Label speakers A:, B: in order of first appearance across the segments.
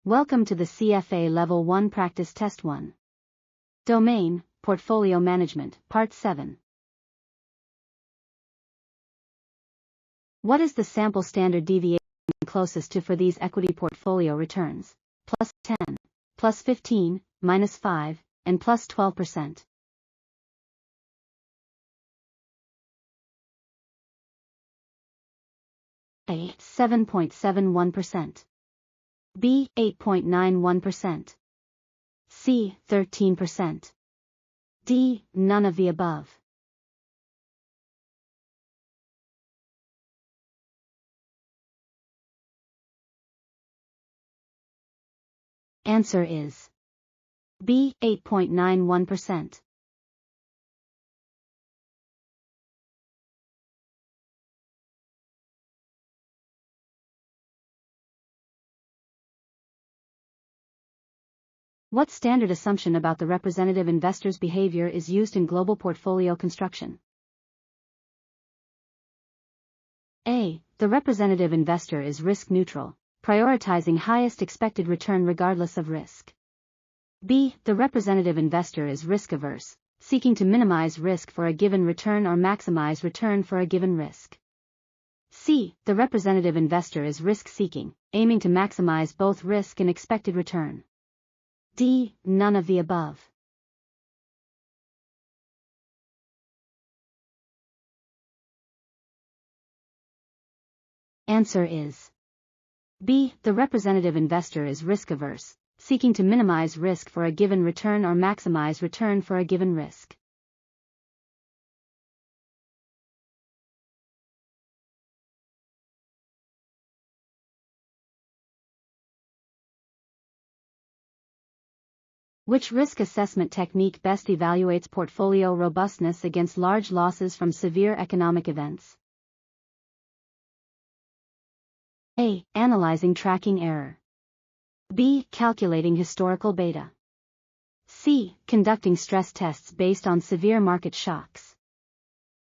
A: Welcome to the CFA Level-1 Practice Test 1. Domain, Portfolio Management, Part 7. What is the sample standard deviation closest to for these equity portfolio returns? Plus 10, plus 15, minus 5, and plus 12%. A. 7.71%. B. 8.91%. C. 13%. D. None of the above. Answer is B. 8.91%. What standard assumption about the representative investor's behavior is used in global portfolio construction? A. The representative investor is risk neutral, prioritizing highest expected return regardless of risk. B. The representative investor is risk averse, seeking to minimize risk for a given return or maximize return for a given risk. C. The representative investor is risk seeking, aiming to maximize both risk and expected return. D. None of the above. Answer is B. The representative investor is risk averse, seeking to minimize risk for a given return or maximize return for a given risk. Which risk assessment technique best evaluates portfolio robustness against large losses from severe economic events? A. Analyzing tracking error. B. Calculating historical beta. C. Conducting stress tests based on severe market shocks.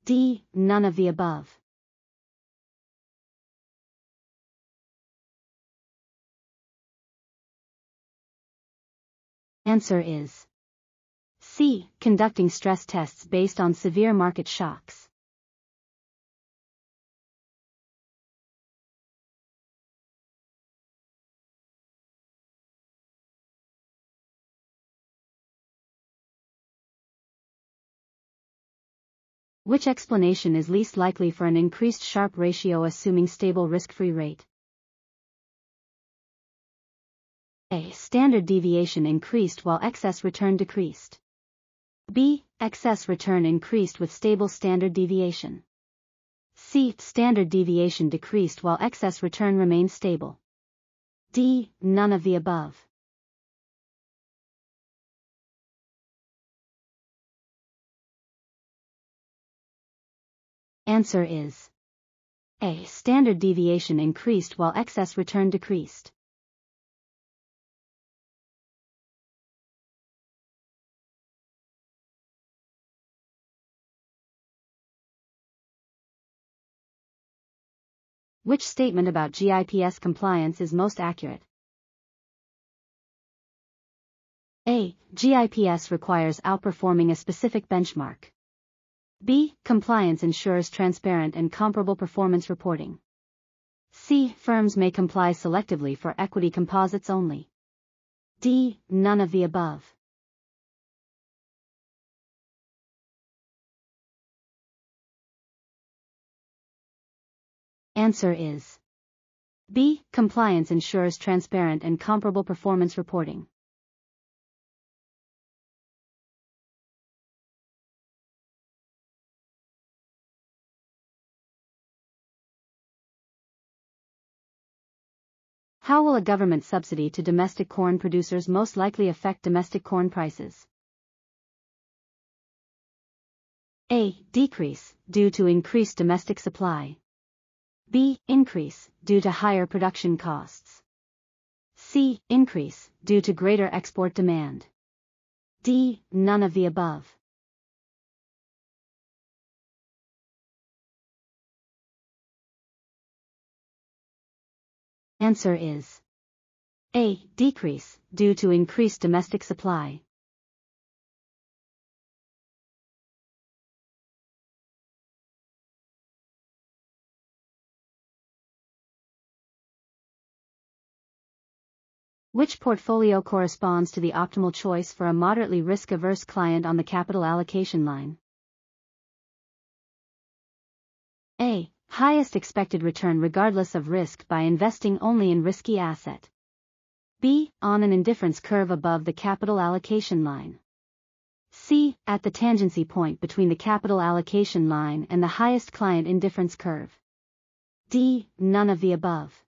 A: D. None of the above. Answer is C. Conducting stress tests based on severe market shocks. Which explanation is least likely for an increased Sharpe ratio assuming stable risk-free rate? A. Standard deviation increased while excess return decreased. B. Excess return increased with stable standard deviation. C. Standard deviation decreased while excess return remained stable. D. None of the above. Answer is A. Standard deviation increased while excess return decreased. Which statement about GIPS compliance is most accurate? A. GIPS requires outperforming a specific benchmark. B. Compliance ensures transparent and comparable performance reporting. C. Firms may comply selectively for equity composites only. D. None of the above. Answer is B. Compliance ensures transparent and comparable performance reporting. How will a government subsidy to domestic corn producers most likely affect domestic corn prices? A. Decrease, due to increased domestic supply. B. Increase, due to higher production costs. C. Increase, due to greater export demand. D. None of the above. Answer is A. Decrease, due to increased domestic supply. Which portfolio corresponds to the optimal choice for a moderately risk-averse client on the capital allocation line? A. Highest expected return regardless of risk by investing only in risky asset. B. On an indifference curve above the capital allocation line. C. At the tangency point between the capital allocation line and the highest client indifference curve. D. None of the above.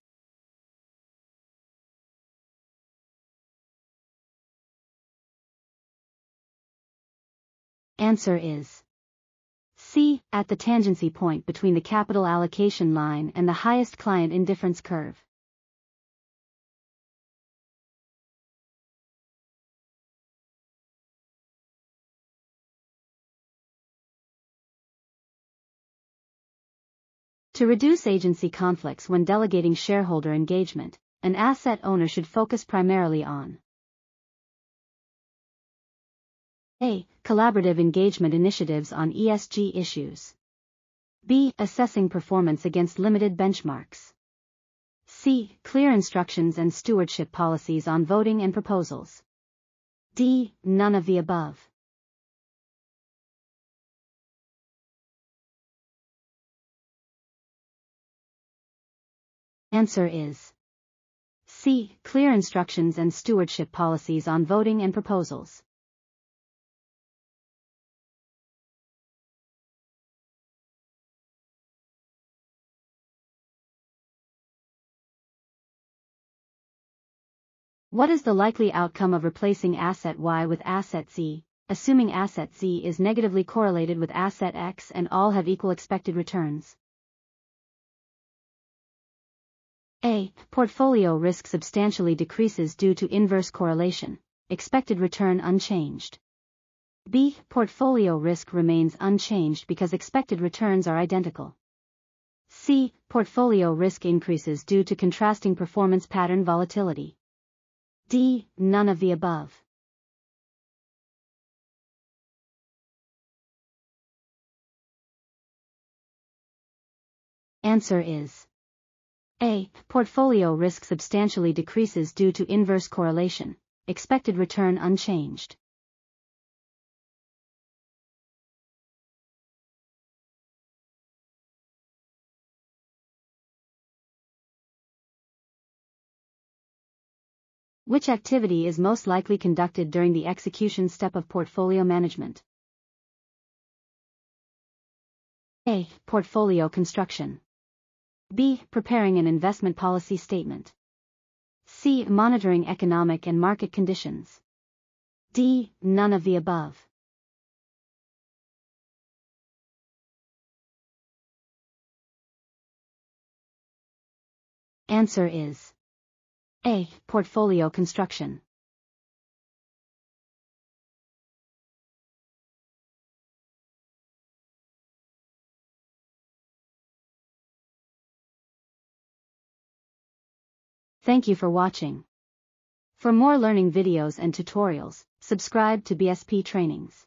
A: Answer is C. At the tangency point between the capital allocation line and the highest client indifference curve. To reduce agency conflicts when delegating shareholder engagement, an asset owner should focus primarily on A. Collaborative engagement initiatives on ESG issues. B. Assessing performance against limited benchmarks. C. Clear instructions and stewardship policies on voting and proposals. D. None of the above. Answer is C. Clear instructions and stewardship policies on voting and proposals. What is the likely outcome of replacing asset Y with asset Z, assuming asset Z is negatively correlated with asset X and all have equal expected returns? A. Portfolio risk substantially decreases due to inverse correlation, expected return unchanged. B. Portfolio risk remains unchanged because expected returns are identical. C. Portfolio risk increases due to contrasting performance pattern volatility. D. None of the above. Answer is A. Portfolio risk substantially decreases due to inverse correlation, expected return unchanged. Which activity is most likely conducted during the execution step of portfolio management? A. Portfolio construction. B. Preparing an investment policy statement. C. Monitoring economic and market conditions. D. None of the above. Answer is A. Portfolio construction. Thank you for watching. For more learning videos and tutorials, subscribe to BSP Trainings.